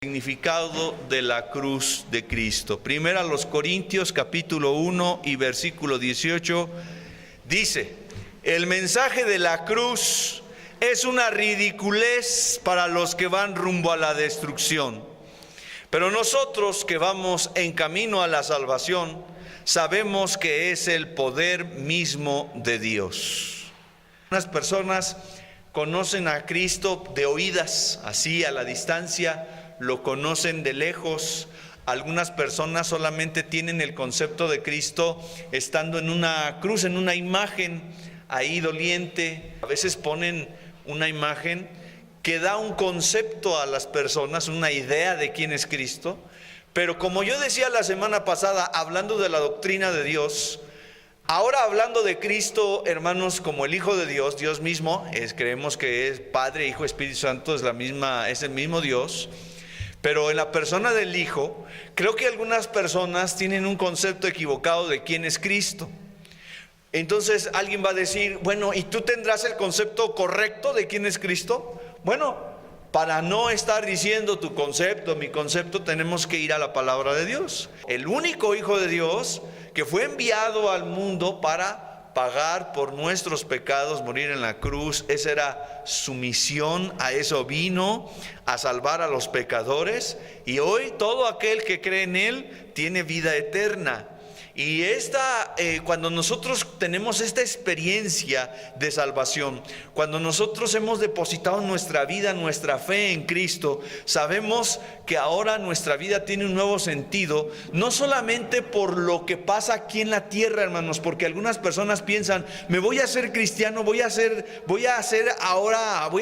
Significado de la cruz de Cristo. Primera a los Corintios capítulo 1 y versículo 18 dice: el mensaje de la cruz es una ridiculez para los que van rumbo a la destrucción, pero nosotros que vamos en camino a la salvación sabemos que es el poder mismo de Dios. Unas personas conocen a Cristo de oídas, así a la distancia, lo conocen de lejos. Algunas personas solamente tienen el concepto de Cristo estando en una cruz, en una imagen ahí doliente. A veces ponen una imagen que da un concepto a las personas, una idea de quién es Cristo. Pero como yo decía la semana pasada, hablando de la doctrina de Dios, ahora hablando de Cristo, hermanos, como el Hijo de Dios, Dios mismo, creemos que es Padre, Hijo, Espíritu Santo, es el mismo Dios. Pero en la persona del Hijo, creo que algunas personas tienen un concepto equivocado de quién es Cristo. Entonces alguien va a decir, bueno, ¿y tú tendrás el concepto correcto de quién es Cristo? Bueno, para no estar diciendo tu concepto, mi concepto, tenemos que ir a la palabra de Dios. El único Hijo de Dios que fue enviado al mundo para pagar por nuestros pecados, morir en la cruz, esa era su misión, a eso vino, a salvar a los pecadores, y hoy todo aquel que cree en Él tiene vida eterna. Y cuando nosotros tenemos esta experiencia de salvación, cuando nosotros hemos depositado nuestra vida, nuestra fe en Cristo, sabemos que ahora nuestra vida tiene un nuevo sentido, no solamente por lo que pasa aquí en la tierra, hermanos, porque algunas personas piensan, me voy a hacer cristiano, voy a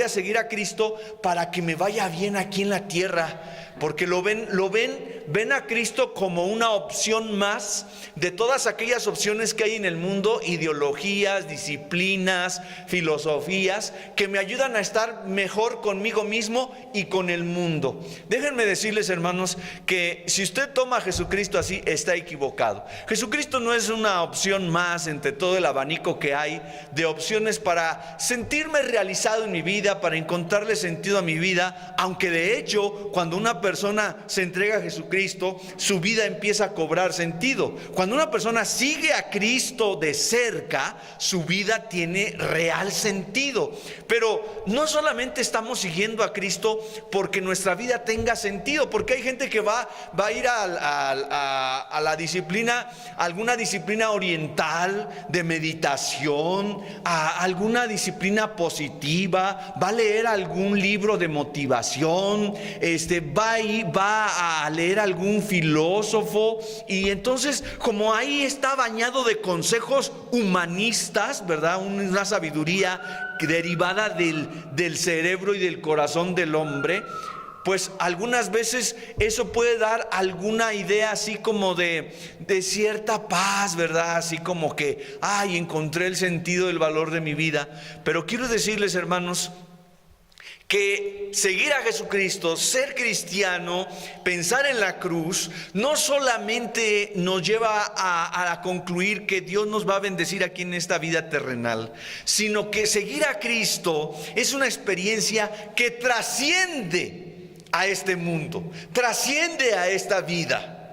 seguir a Cristo para que me vaya bien aquí en la tierra. Porque ven a Cristo como una opción más de todas aquellas opciones que hay en el mundo, ideologías, disciplinas, filosofías, que me ayudan a estar mejor conmigo mismo y con el mundo. Déjenme decirles, hermanos, que si usted toma a Jesucristo así, está equivocado. Jesucristo no es una opción más entre todo el abanico que hay de opciones para sentirme realizado en mi vida, para encontrarle sentido a mi vida, aunque de hecho, cuando una persona se entrega a Jesucristo, su vida empieza a cobrar sentido. Cuando una persona sigue a Cristo de cerca, su vida tiene real sentido. Pero no solamente estamos siguiendo a Cristo porque nuestra vida tenga sentido, porque hay gente que va a ir a la disciplina, alguna disciplina oriental de meditación, a alguna disciplina positiva, va a leer algún libro de motivación, va a leer algún filósofo, y entonces como ahí está bañado de consejos humanistas, ¿verdad? Una sabiduría derivada del cerebro y del corazón del hombre, pues algunas veces eso puede dar alguna idea así como de cierta paz, ¿verdad? Así como que, encontré el sentido, el valor de mi vida. Pero quiero decirles, hermanos, que seguir a Jesucristo, ser cristiano, pensar en la cruz, no solamente nos lleva a concluir que Dios nos va a bendecir aquí en esta vida terrenal, sino que seguir a Cristo es una experiencia que trasciende a este mundo, trasciende a esta vida.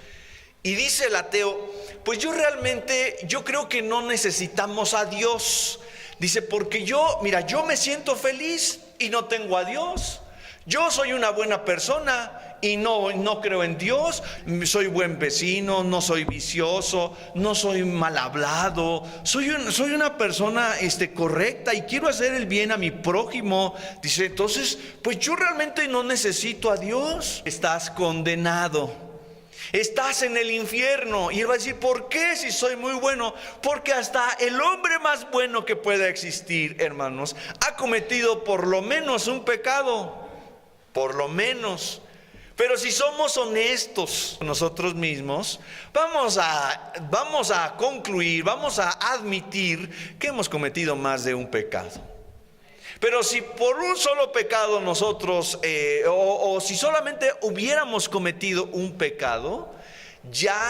Y dice el ateo, pues yo creo que no necesitamos a Dios. Dice, porque yo me siento feliz y no tengo a Dios. Yo soy una buena persona y no creo en Dios. Soy buen vecino, no soy vicioso, no soy mal hablado. Soy una persona correcta y quiero hacer el bien a mi prójimo. Dice, entonces, pues yo realmente no necesito a Dios. Estás condenado. Estás en el infierno. Y él va a decir, ¿por qué si soy muy bueno? Porque hasta el hombre más bueno que pueda existir, hermanos, ha cometido por lo menos un pecado. Por lo menos. Pero si somos honestos nosotros mismos, vamos a concluir, vamos a admitir que hemos cometido más de un pecado. Pero si por un solo pecado nosotros, o si solamente hubiéramos cometido un pecado, ya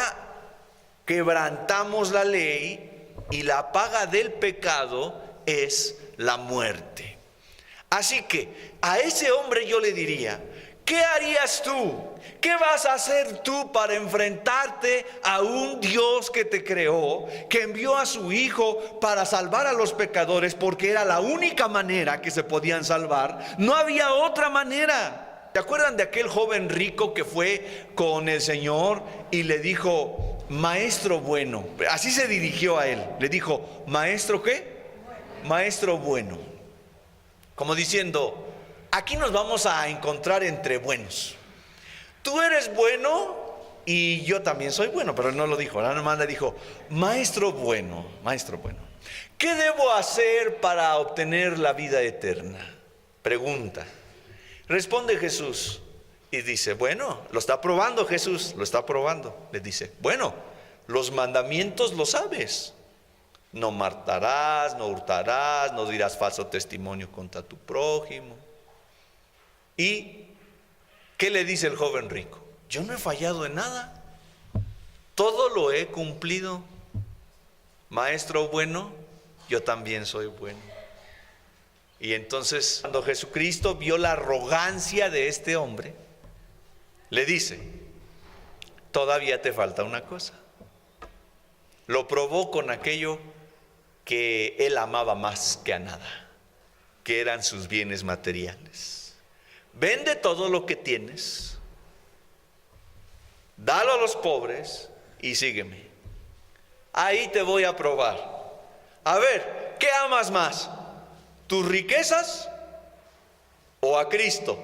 quebrantamos la ley y la paga del pecado es la muerte. Así que a ese hombre yo le diría ¿Qué harías tú? ¿Qué vas a hacer tú para enfrentarte a un Dios que te creó, que envió a su Hijo para salvar a los pecadores, porque era la única manera que se podían salvar? No había otra manera. ¿Se acuerdan de aquel joven rico que fue con el Señor y le dijo, maestro bueno? Así se dirigió a él. Le dijo, ¿maestro qué? Maestro bueno. Como diciendo, aquí nos vamos a encontrar entre buenos. Tú eres bueno y yo también soy bueno, pero él no lo dijo. Nada más le dijo, maestro bueno, ¿qué debo hacer para obtener la vida eterna? Pregunta. Responde Jesús y dice, bueno, lo está probando Jesús, lo está probando. Le dice, bueno, los mandamientos lo sabes. No matarás, no hurtarás, no dirás falso testimonio contra tu prójimo. ¿Y qué le dice el joven rico? Yo no he fallado en nada, todo lo he cumplido. Maestro bueno, yo también soy bueno. Y entonces, cuando Jesucristo vio la arrogancia de este hombre, le dice, todavía te falta una cosa. Lo probó con aquello que él amaba más que a nada, que eran sus bienes materiales. Vende todo lo que tienes, dalo a los pobres y sígueme. Ahí te voy a probar. A ver, ¿qué amas más? ¿Tus riquezas o a Cristo?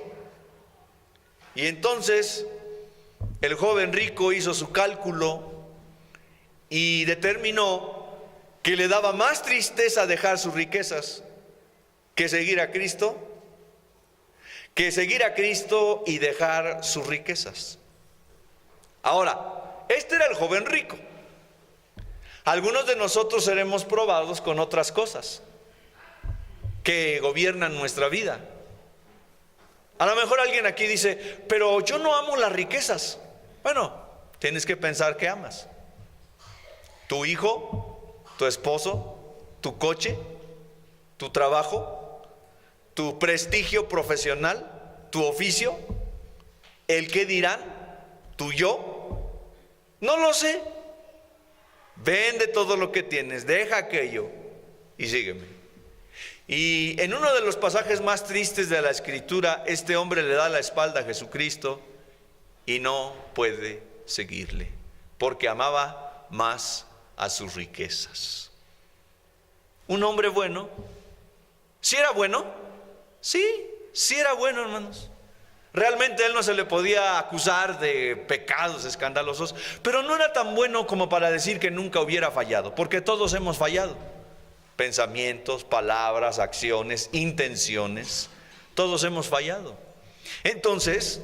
Y entonces el joven rico hizo su cálculo y determinó que le daba más tristeza dejar sus riquezas que seguir a Cristo, y dejar sus riquezas. Ahora, este era el joven rico. Algunos de nosotros seremos probados con otras cosas que gobiernan nuestra vida. A lo mejor alguien aquí dice, pero yo no amo las riquezas. Bueno, tienes que pensar qué amas. Tu hijo, tu esposo, tu coche, tu trabajo, tu prestigio profesional, tu oficio, el qué dirán, tu yo. No lo sé. Vende todo lo que tienes, deja aquello y sígueme. Y en uno de los pasajes más tristes de la Escritura, este hombre le da la espalda a Jesucristo y no puede seguirle, porque amaba más a sus riquezas. Un hombre bueno, ¿sí era bueno? Sí era bueno, hermanos. Realmente a él no se le podía acusar de pecados escandalosos, pero no era tan bueno como para decir que nunca hubiera fallado, porque todos hemos fallado. Pensamientos, palabras, acciones, intenciones, todos hemos fallado. Entonces,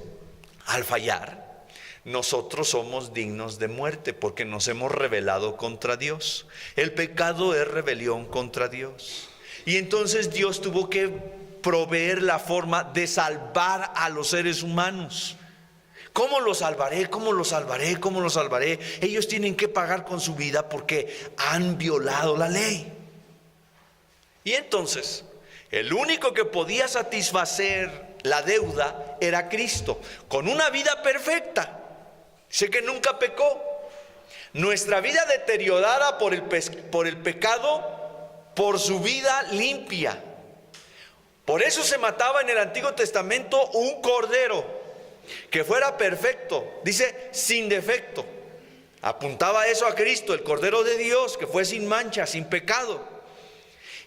al fallar, nosotros somos dignos de muerte porque nos hemos rebelado contra Dios. El pecado es rebelión contra Dios. Y entonces Dios tuvo que proveer la forma de salvar a los seres humanos. ¿Cómo los salvaré? ¿Cómo los salvaré? ¿Cómo los salvaré? Ellos tienen que pagar con su vida porque han violado la ley. Y entonces, el único que podía satisfacer la deuda era Cristo, con una vida perfecta. Sé que nunca pecó. Nuestra vida deteriorada por el pecado, por su vida limpia. Por eso se mataba en el Antiguo Testamento un cordero que fuera perfecto, dice sin defecto. Apuntaba eso a Cristo, el Cordero de Dios, que fue sin mancha, sin pecado.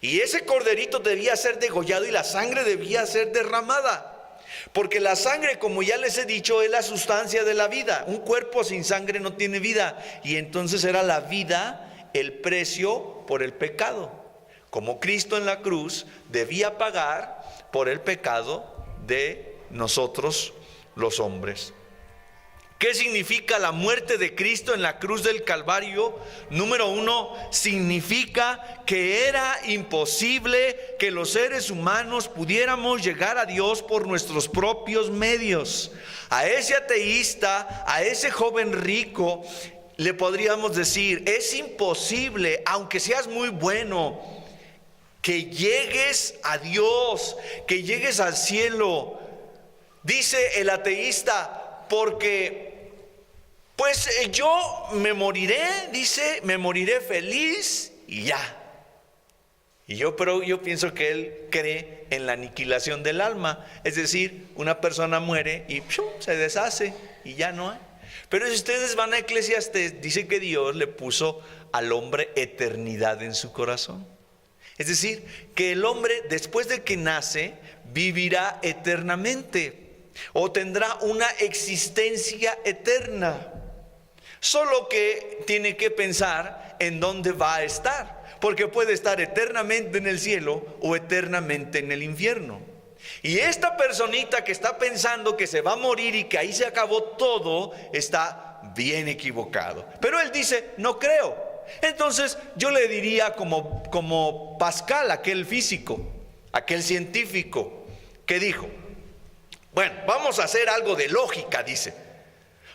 Y ese corderito debía ser degollado y la sangre debía ser derramada. Porque la sangre, como ya les he dicho, es la sustancia de la vida. Un cuerpo sin sangre no tiene vida. Y entonces era la vida el precio por el pecado. Como Cristo en la cruz debía pagar por el pecado de nosotros los hombres. ¿Qué significa la muerte de Cristo en la cruz del Calvario? Número uno, significa que era imposible que los seres humanos pudiéramos llegar a Dios por nuestros propios medios. A ese ateísta, a ese joven rico, le podríamos decir, es imposible, aunque seas muy bueno, que llegues a Dios, que llegues al cielo. Dice el ateísta, porque pues yo me moriré, dice, me moriré feliz y ya. Pero yo pienso que él cree en la aniquilación del alma, es decir, una persona muere y se deshace y ya no hay. Pero si ustedes van a Eclesiastés, dice que Dios le puso al hombre eternidad en su corazón. Es decir, que el hombre después de que nace vivirá eternamente o tendrá una existencia eterna. Solo que tiene que pensar en dónde va a estar. Porque puede estar eternamente en el cielo o eternamente en el infierno. Y esta personita que está pensando que se va a morir y que ahí se acabó todo, está bien equivocado. Pero él dice, no creo. Entonces yo le diría como Pascal, aquel físico, aquel científico, que dijo, bueno, vamos a hacer algo de lógica, dice.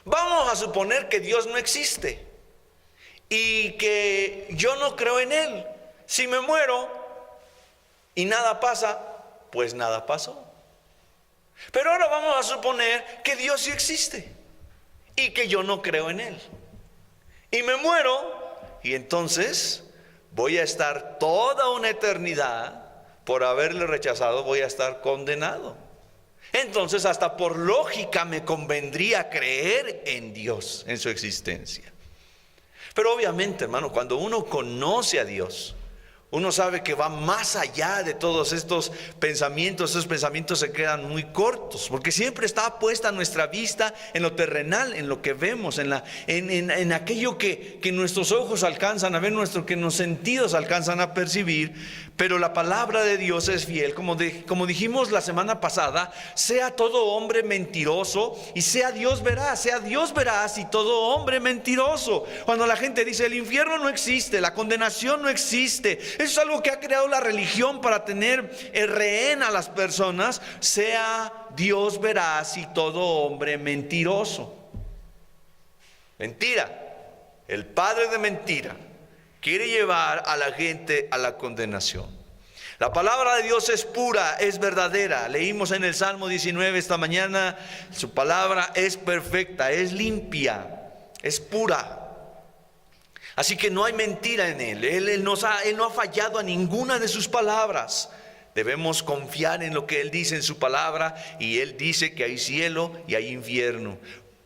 Vamos a suponer que Dios no existe y que yo no creo en Él. Si me muero y nada pasa, pues nada pasó. Pero ahora vamos a suponer que Dios sí existe y que yo no creo en Él. Y me muero y entonces voy a estar toda una eternidad, por haberle rechazado, voy a estar condenado. Entonces hasta por lógica me convendría creer en Dios, en su existencia. Pero obviamente, hermano, cuando uno conoce a Dios, uno sabe que va más allá de todos estos pensamientos. Esos pensamientos se quedan muy cortos, porque siempre está puesta nuestra vista en lo terrenal, en lo que vemos, en aquello que nuestros ojos alcanzan a ver, que nuestros sentidos alcanzan a percibir. Pero la palabra de Dios es fiel, como dijimos la semana pasada, sea todo hombre mentiroso y sea Dios veraz y todo hombre mentiroso. Cuando la gente dice el infierno no existe, la condenación no existe, eso es algo que ha creado la religión para tener rehén a las personas, sea Dios veraz y todo hombre mentiroso. Mentira, el padre de mentira quiere llevar a la gente a la condenación. La palabra de Dios es pura, es verdadera. Leímos en el Salmo 19 esta mañana, su palabra es perfecta, es limpia, es pura. Así que no hay mentira en Él. Él no ha fallado a ninguna de sus palabras. Debemos confiar en lo que Él dice en su palabra, y Él dice que hay cielo y hay infierno.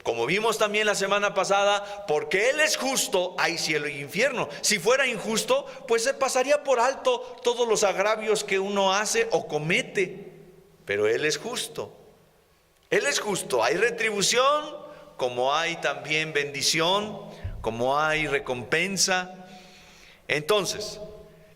Como vimos también la semana pasada, porque Él es justo, hay cielo y infierno. Si fuera injusto, pues se pasaría por alto todos los agravios que uno hace o comete. Pero Él es justo. Él es justo. Hay retribución, como hay también bendición, como hay recompensa. Entonces,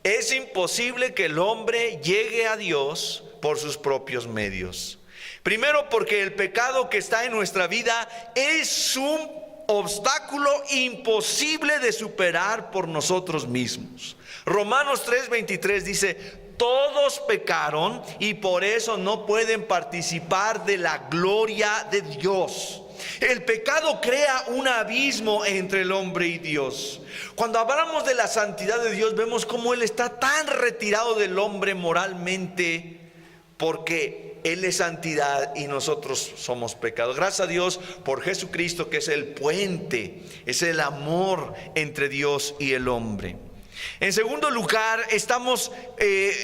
es imposible que el hombre llegue a Dios por sus propios medios. Primero, porque el pecado que está en nuestra vida es un obstáculo imposible de superar por nosotros mismos. Romanos 3:23 dice: todos pecaron y por eso no pueden participar de la gloria de Dios. El pecado crea un abismo entre el hombre y Dios. Cuando hablamos de la santidad de Dios, vemos cómo Él está tan retirado del hombre moralmente, porque Él es santidad y nosotros somos pecados. Gracias a Dios por Jesucristo, que es el puente, es el amor entre Dios y el hombre. En segundo lugar, estamos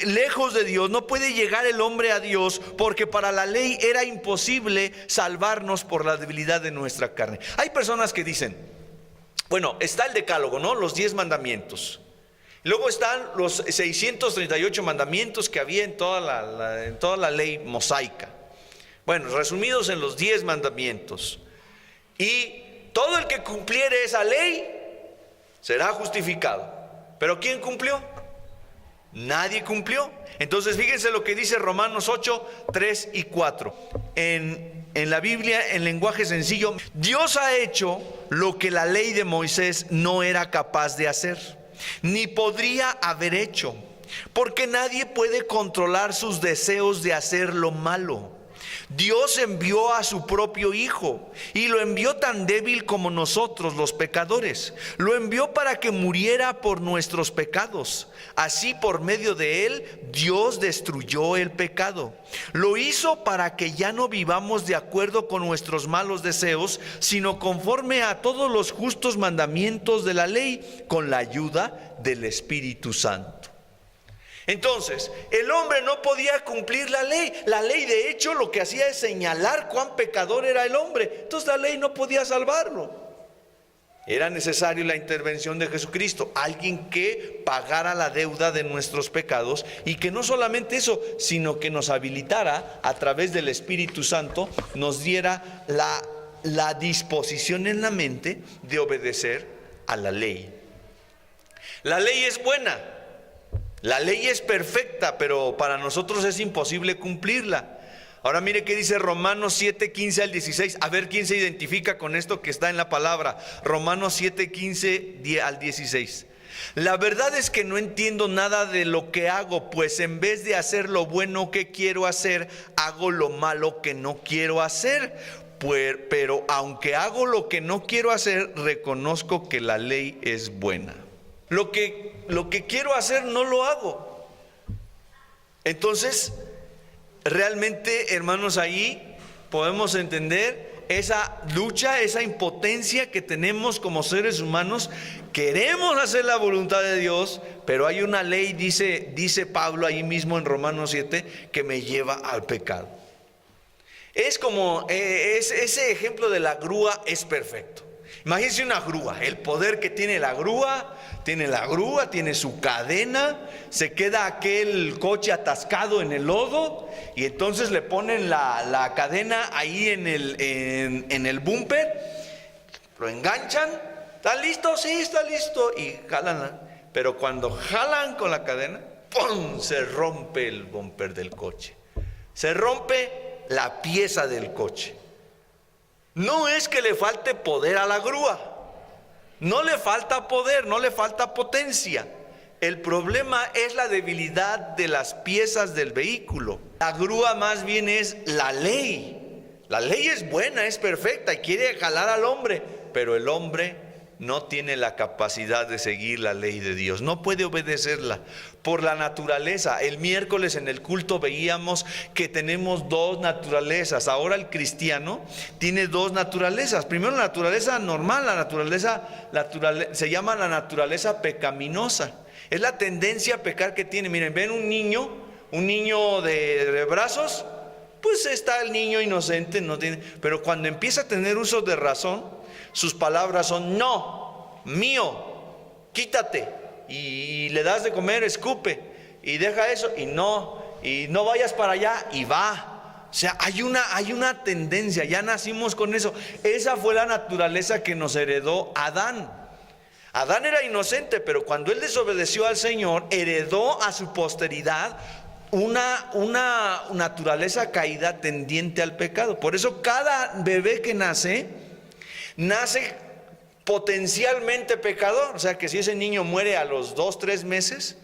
lejos de Dios. No puede llegar el hombre a Dios porque para la ley era imposible salvarnos por la debilidad de nuestra carne. Hay personas que dicen, bueno, está el decálogo, ¿no? Los 10 mandamientos. Luego están los 638 mandamientos que había en toda la ley mosaica. Bueno, resumidos en los 10 mandamientos. Y todo el que cumpliere esa ley será justificado. ¿Pero quién cumplió? Nadie cumplió. Entonces fíjense lo que dice Romanos 8, 3 y 4. En la Biblia, en lenguaje sencillo: Dios ha hecho lo que la ley de Moisés no era capaz de hacer, ni podría haber hecho, porque nadie puede controlar sus deseos de hacer lo malo. Dios envió a su propio Hijo y lo envió tan débil como nosotros los pecadores. Lo envió para que muriera por nuestros pecados. Así, por medio de él, Dios destruyó el pecado. Lo hizo para que ya no vivamos de acuerdo con nuestros malos deseos, sino conforme a todos los justos mandamientos de la ley, con la ayuda del Espíritu Santo. Entonces, el hombre no podía cumplir la ley. La ley, de hecho, lo que hacía es señalar cuán pecador era el hombre. Entonces la ley no podía salvarlo. Era necesaria la intervención de Jesucristo, alguien que pagara la deuda de nuestros pecados, y que no solamente eso, sino que nos habilitara a través del Espíritu Santo, nos diera la disposición en la mente de obedecer a la ley. La ley es buena. La ley es perfecta, pero para nosotros es imposible cumplirla. Ahora mire qué dice Romanos 7, 15 al 16. A ver quién se identifica con esto que está en la palabra. Romanos 7, 15 al 16. La verdad es que no entiendo nada de lo que hago, pues en vez de hacer lo bueno que quiero hacer, hago lo malo que no quiero hacer. Pero aunque hago lo que no quiero hacer, reconozco que la ley es buena. Lo que quiero hacer no lo hago. Entonces, realmente, hermanos, ahí podemos entender esa lucha, esa impotencia que tenemos como seres humanos. Queremos hacer la voluntad de Dios, pero hay una ley, dice Pablo ahí mismo en Romanos 7, que me lleva al pecado. Es como ese ejemplo de la grúa es perfecto. Imagínense una grúa, el poder que tiene la grúa, tiene su cadena, se queda aquel coche atascado en el lodo y entonces le ponen la cadena ahí en el bumper, lo enganchan, ¿está listo? Sí, está listo, y jalan. Pero cuando jalan con la cadena, ¡pum!, se rompe el bumper del coche, se rompe la pieza del coche. No es que le falte poder a la grúa, no le falta poder, no le falta potencia. El problema es la debilidad de las piezas del vehículo. La grúa más bien es la ley. La ley es buena, es perfecta y quiere jalar al hombre, pero el hombre no tiene la capacidad de seguir la ley de Dios, no puede obedecerla por la naturaleza. El miércoles en el culto veíamos que tenemos dos naturalezas. Ahora el cristiano tiene dos naturalezas. Primero, la naturaleza normal, se llama la naturaleza pecaminosa. Es la tendencia a pecar que tiene. Miren, ven un niño de brazos, pues está el niño inocente, no tiene, pero cuando empieza a tener uso de razón, sus palabras son: no, mío, quítate, y le das de comer, escupe, y deja eso, y no vayas para allá, y va. O sea, hay una tendencia, ya nacimos con eso. Esa fue la naturaleza que nos heredó Adán. Adán era inocente, pero cuando él desobedeció al Señor, heredó a su posteridad una naturaleza caída tendiente al pecado. Por eso cada bebé que nace potencialmente pecador. O sea que si ese niño muere a los 2-3 meses,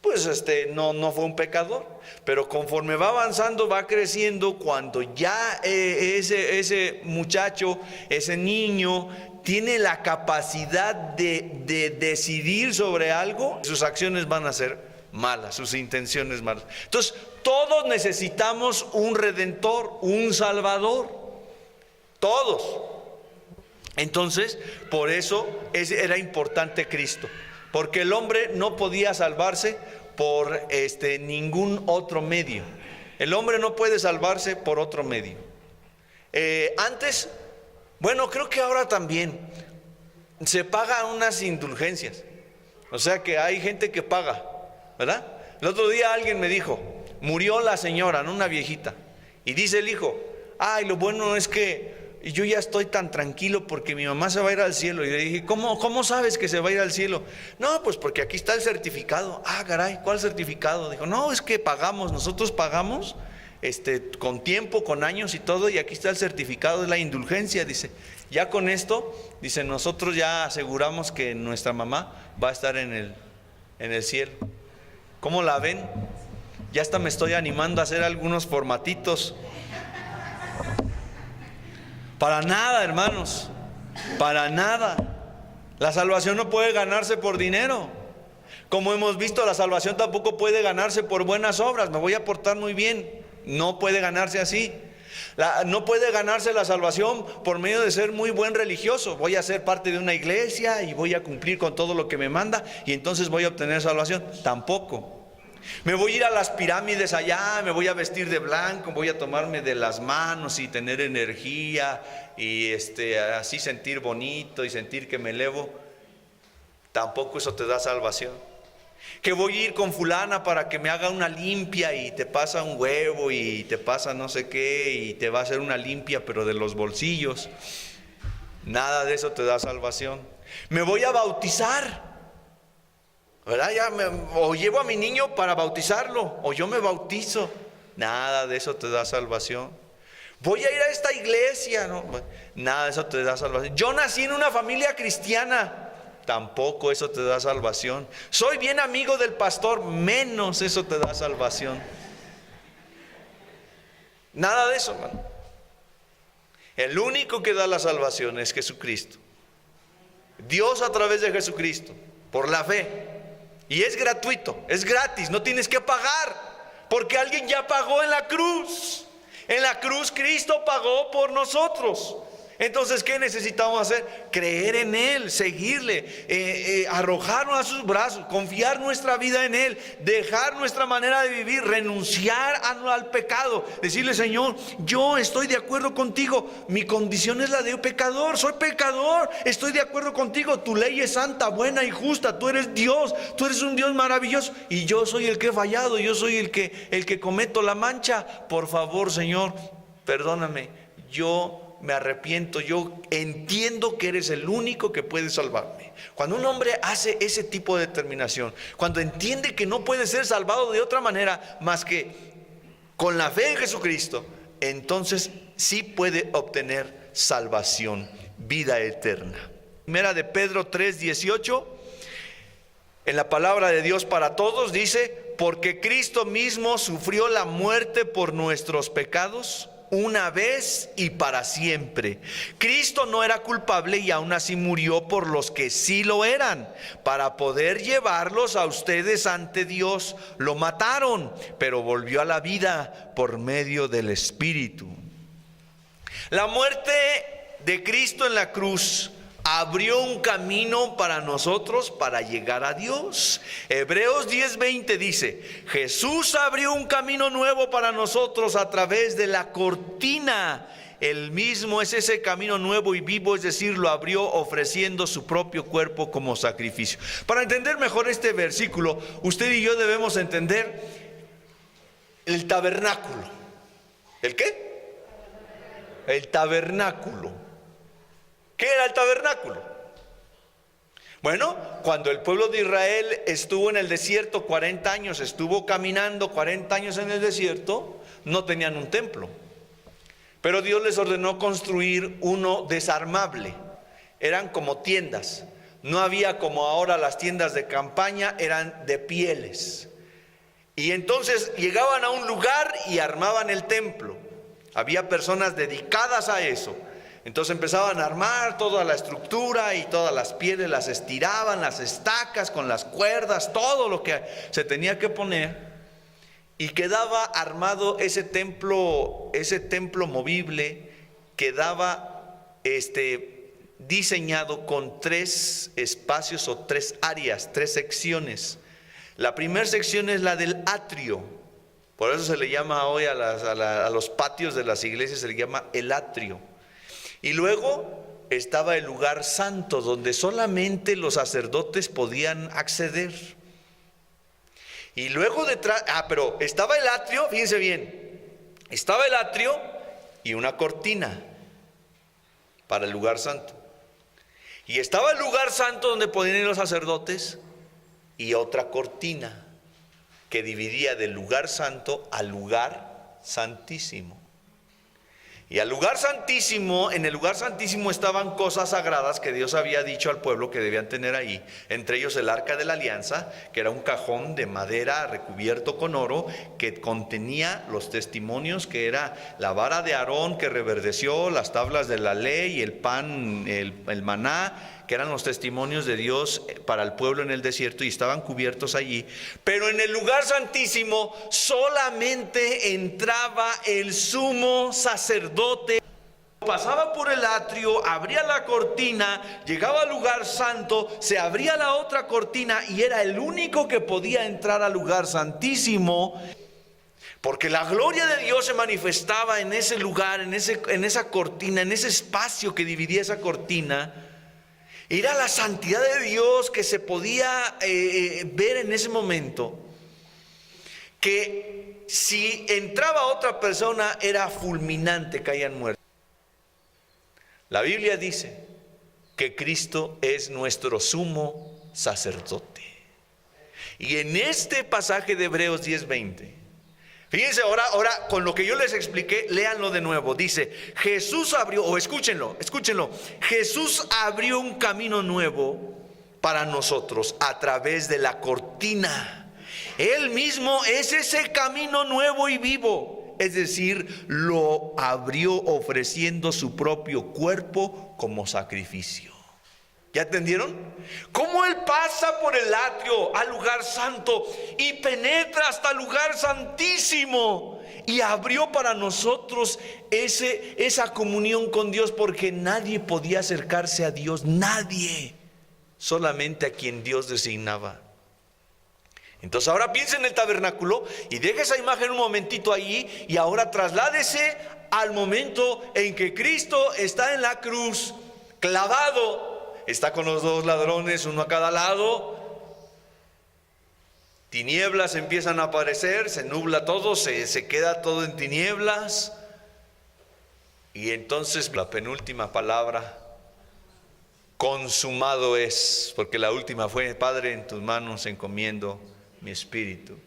pues no fue un pecador. Pero conforme va avanzando, va creciendo, cuando ya ese muchacho, ese niño tiene la capacidad de decidir sobre algo, sus acciones van a ser malas, sus intenciones malas. Entonces todos necesitamos un redentor, un salvador, todos. Entonces, por eso era importante Cristo, porque el hombre no podía salvarse por ningún otro medio. El hombre no puede salvarse por otro medio. Antes, bueno, creo que ahora también se pagan unas indulgencias. O sea que hay gente que paga, ¿verdad? El otro día alguien me dijo, murió la señora, ¿no?, una viejita, y dice el hijo: ay, lo bueno es que yo ya estoy tan tranquilo porque mi mamá se va a ir al cielo. Y le dije: ¿Cómo sabes que se va a ir al cielo? No, pues porque aquí está el certificado. Ah, caray, ¿cuál certificado? Dijo: no, es que pagamos, nosotros pagamos con tiempo, con años y todo, y aquí está el certificado de la indulgencia. Dice, ya con esto, dice, nosotros ya aseguramos que nuestra mamá va a estar en el cielo. ¿Cómo la ven? Ya hasta me estoy animando a hacer algunos formatitos Para nada, hermanos, para nada. La salvación no puede ganarse por dinero. Como hemos visto, la salvación tampoco puede ganarse por buenas obras. Me voy a portar muy bien. No puede ganarse así. No puede ganarse la salvación por medio de ser muy buen religioso. Voy a ser parte de una iglesia y voy a cumplir con todo lo que me manda y entonces voy a obtener salvación. Tampoco. Me voy a ir a las pirámides allá, me voy a vestir de blanco, voy a tomarme de las manos y tener energía y así sentir bonito y sentir que me elevo. Tampoco eso te da salvación. Que voy a ir con fulana para que me haga una limpia y te pasa un huevo y te pasa no sé qué y te va a hacer una limpia pero de los bolsillos. Nada de eso te da salvación. Me voy a bautizar, ¿verdad? O llevo a mi niño para bautizarlo o yo me bautizo. Nada de eso te da salvación. Voy a ir a esta iglesia, ¿no? Nada de eso te da salvación. Yo nací en una familia cristiana. Tampoco eso te da salvación. Soy bien amigo del pastor, menos eso te da salvación. Nada de eso, hermano. El único que da la salvación es Jesucristo. Dios a través de Jesucristo, por la fe. Y es gratuito, es gratis, no tienes que pagar, porque alguien ya pagó en la cruz. En la cruz Cristo pagó por nosotros. Entonces, ¿qué necesitamos hacer? Creer en Él, seguirle, arrojarnos a sus brazos, confiar nuestra vida en Él, dejar nuestra manera de vivir, renunciar al pecado, decirle: Señor, yo estoy de acuerdo contigo, mi condición es la de un pecador, soy pecador, estoy de acuerdo contigo, tu ley es santa, buena y justa, tú eres Dios, tú eres un Dios maravilloso y yo soy el que he fallado, yo soy el que cometo la mancha. Por favor, Señor, perdóname, yo me arrepiento, yo entiendo que eres el único que puede salvarme. Cuando un hombre hace ese tipo de determinación, cuando entiende que no puede ser salvado de otra manera más que con la fe en Jesucristo, entonces sí puede obtener salvación, vida eterna. Primera de Pedro 3:18, en la palabra de Dios para todos dice: porque Cristo mismo sufrió la muerte por nuestros pecados una vez y para siempre. Cristo no era culpable y aún así murió por los que sí lo eran, para poder llevarlos a ustedes ante Dios. Lo mataron, pero volvió a la vida por medio del Espíritu. La muerte de Cristo en la cruz abrió un camino para nosotros para llegar a Dios. Hebreos 10:20 dice: Jesús abrió un camino nuevo para nosotros a través de la cortina. Él mismo es ese camino nuevo y vivo, es decir, lo abrió ofreciendo su propio cuerpo como sacrificio. Para entender mejor este versículo, usted y yo debemos entender el tabernáculo. ¿El qué? El tabernáculo. ¿Qué era el tabernáculo? Bueno, cuando el pueblo de Israel estuvo en el desierto 40 años, estuvo caminando 40 años en el desierto, no tenían un templo. Pero Dios les ordenó construir uno desarmable. Eran como tiendas. No había como ahora las tiendas de campaña, eran de pieles. Y entonces llegaban a un lugar y armaban el templo. Había personas dedicadas a eso. Entonces empezaban a armar toda la estructura y todas las pieles, las estiraban, las estacas con las cuerdas, todo lo que se tenía que poner, y quedaba armado ese templo movible, quedaba diseñado con 3 espacios o 3 áreas, 3 secciones. La primera sección es la del atrio, por eso se le llama hoy a los patios de las iglesias, se le llama el atrio. Y luego estaba el lugar santo, donde solamente los sacerdotes podían acceder. Y luego detrás, pero estaba el atrio, fíjense bien, estaba el atrio y una cortina para el lugar santo. Y estaba el lugar santo donde podían ir los sacerdotes y otra cortina que dividía del lugar santo al lugar santísimo. Y al lugar santísimo, en el lugar santísimo estaban cosas sagradas que Dios había dicho al pueblo que debían tener ahí. Entre ellos el arca de la alianza, que era un cajón de madera recubierto con oro, que contenía los testimonios, que era la vara de Aarón que reverdeció, las tablas de la ley, el pan, el maná, que eran los testimonios de Dios para el pueblo en el desierto, y estaban cubiertos allí. Pero en el lugar santísimo solamente entraba el sumo sacerdote. Pasaba por el atrio, abría la cortina, llegaba al lugar santo, se abría la otra cortina y era el único que podía entrar al lugar santísimo, porque la gloria de Dios se manifestaba en ese lugar, en esa cortina, en ese espacio que dividía esa cortina. Era la santidad de Dios que se podía ver en ese momento, que si entraba otra persona era fulminante, caían muertos. La Biblia dice que Cristo es nuestro sumo sacerdote. Y en este pasaje de Hebreos 10:20, fíjense ahora con lo que yo les expliqué, léanlo de nuevo. Dice, Jesús abrió, o escúchenlo, Jesús abrió un camino nuevo para nosotros a través de la cortina. Él mismo es ese camino nuevo y vivo. Es decir, lo abrió ofreciendo su propio cuerpo como sacrificio. ¿Ya entendieron? Cómo Él pasa por el atrio al lugar santo y penetra hasta el lugar santísimo y abrió para nosotros esa comunión con Dios, porque nadie podía acercarse a Dios, nadie, solamente a quien Dios designaba. Entonces ahora piensa en el tabernáculo y deja esa imagen un momentito ahí, y ahora trasládese al momento en que Cristo está en la cruz, clavado, está con los dos ladrones, uno a cada lado. Tinieblas empiezan a aparecer, se nubla todo, se queda todo en tinieblas. Y entonces la penúltima palabra, consumado es, porque la última fue, Padre, en tus manos encomiendo mi espíritu.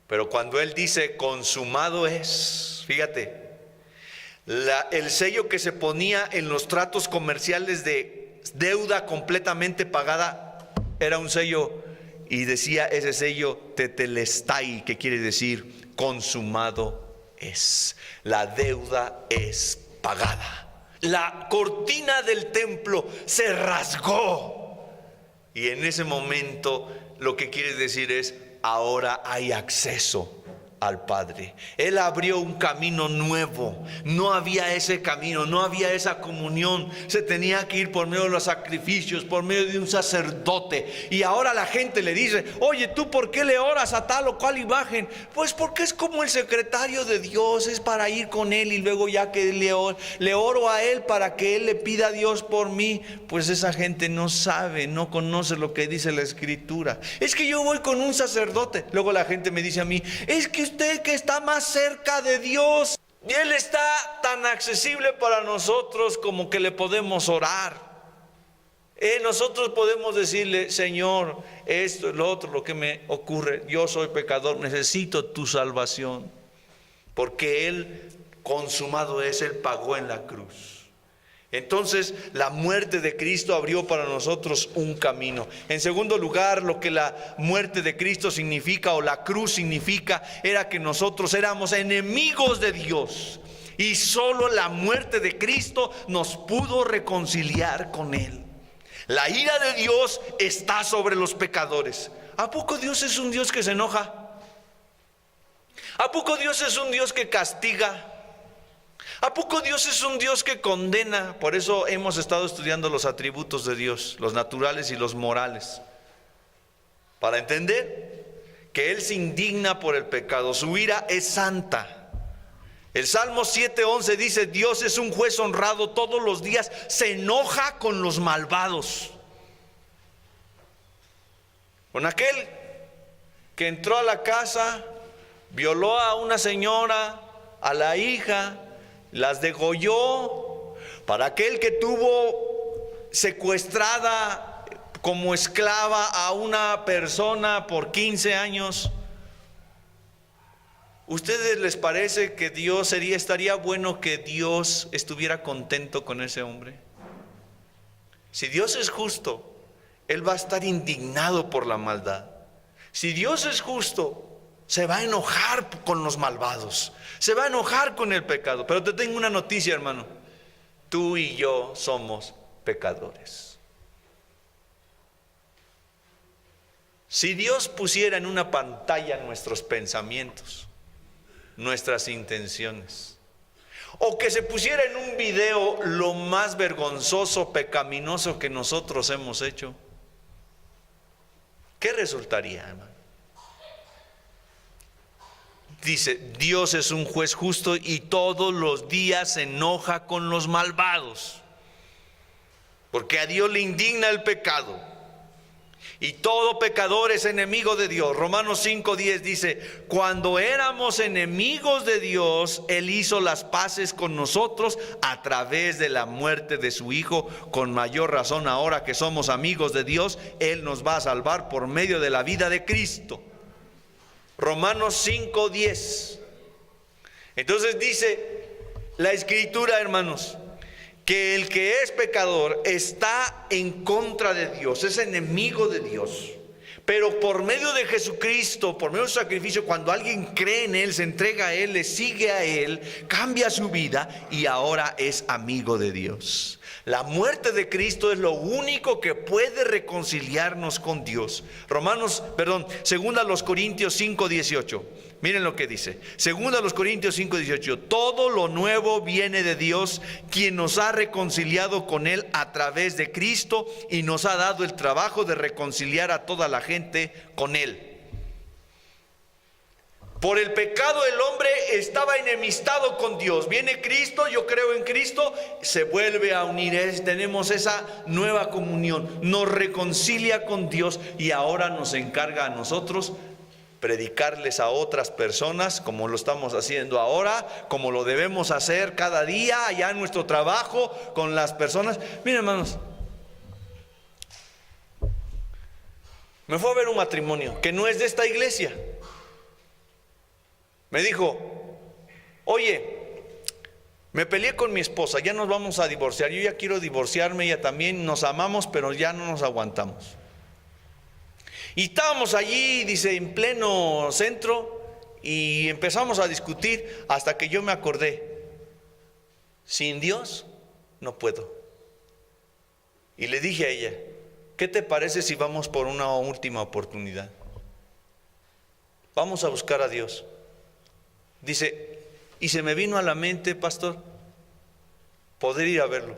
Pero cuando Él dice consumado es, fíjate, el sello que se ponía en los tratos comerciales de deuda completamente pagada era un sello, y decía ese sello tetelestai, que quiere decir consumado es. La deuda es pagada. La cortina del templo se rasgó, y en ese momento lo que quiere decir es, ahora hay acceso al Padre. Él abrió un camino nuevo. No había ese camino, no había esa comunión. Se tenía que ir por medio de los sacrificios, por medio de un sacerdote. Y ahora la gente le dice, oye, ¿tú por qué le oras a tal o cual imagen? Pues porque es como el secretario de Dios, es para ir con Él y luego ya que le oro a Él para que Él le pida a Dios por mí. Pues esa gente no sabe, no conoce lo que dice la Escritura. Es que yo voy con un sacerdote. Luego la gente me dice a mí, es que usted que está más cerca de Dios, y Él está tan accesible para nosotros como que le podemos orar. Nosotros podemos decirle, Señor, esto, lo otro, lo que me ocurre, yo soy pecador, necesito tu salvación, porque Él consumado es, Él pagó en la cruz. Entonces la muerte de Cristo abrió para nosotros un camino. En segundo lugar, lo que la muerte de Cristo significa, o la cruz significa, era que nosotros éramos enemigos de Dios, y solo la muerte de Cristo nos pudo reconciliar con Él. La ira de Dios está sobre los pecadores. ¿A poco Dios es un Dios que se enoja? ¿A poco Dios es un Dios que castiga? ¿A poco Dios es un Dios que condena? Por eso hemos estado estudiando los atributos de Dios, los naturales y los morales, para entender que Él se indigna por el pecado. Su ira es santa. El Salmo 7:11 dice, Dios es un juez honrado, todos los días se enoja con los malvados. Con aquel que entró a la casa, violó a una señora, a la hija, las degolló. Para aquel que tuvo secuestrada como esclava a una persona por 15 años. ¿Ustedes les parece que estaría bueno que Dios estuviera contento con ese hombre? Si Dios es justo, Él va a estar indignado por la maldad. Si Dios es justo, se va a enojar con los malvados, se va a enojar con el pecado. Pero te tengo una noticia, hermano: tú y yo somos pecadores. Si Dios pusiera en una pantalla nuestros pensamientos, nuestras intenciones, o que se pusiera en un video lo más vergonzoso, pecaminoso que nosotros hemos hecho, ¿qué resultaría, hermano? Dice, Dios es un juez justo y todos los días se enoja con los malvados, porque a Dios le indigna el pecado. Y todo pecador es enemigo de Dios. Romanos 5:10 dice, cuando éramos enemigos de Dios, Él hizo las paces con nosotros a través de la muerte de su Hijo. Con mayor razón, ahora que somos amigos de Dios, Él nos va a salvar por medio de la vida de Cristo. Romanos 5:10. Entonces dice la Escritura, hermanos, que el que es pecador está en contra de Dios, es enemigo de Dios. Pero por medio de Jesucristo, por medio de su sacrificio, cuando alguien cree en Él, se entrega a Él, le sigue a Él, cambia su vida y ahora es amigo de Dios. La muerte de Cristo es lo único que puede reconciliarnos con Dios. Segunda los Corintios 5:18. Miren lo que dice. Segunda los Corintios 5:18. Todo lo nuevo viene de Dios, quien nos ha reconciliado con Él a través de Cristo y nos ha dado el trabajo de reconciliar a toda la gente con Él. Por el pecado el hombre estaba enemistado con Dios. Viene Cristo, yo creo en Cristo, se vuelve a unir. Tenemos esa nueva comunión, nos reconcilia con Dios y ahora nos encarga a nosotros predicarles a otras personas, como lo estamos haciendo ahora, como lo debemos hacer cada día allá en nuestro trabajo con las personas. Miren, hermanos, me fue a ver un matrimonio que no es de esta iglesia. Me dijo, oye, me peleé con mi esposa, ya nos vamos a divorciar, yo ya quiero divorciarme, ella también, nos amamos, pero ya no nos aguantamos. Y estábamos allí, dice, en pleno centro, y empezamos a discutir hasta que yo me acordé, sin Dios no puedo. Y le dije a ella, ¿qué te parece si vamos por una última oportunidad? Vamos a buscar a Dios. Dice, y se me vino a la mente, pastor, poder ir a verlo.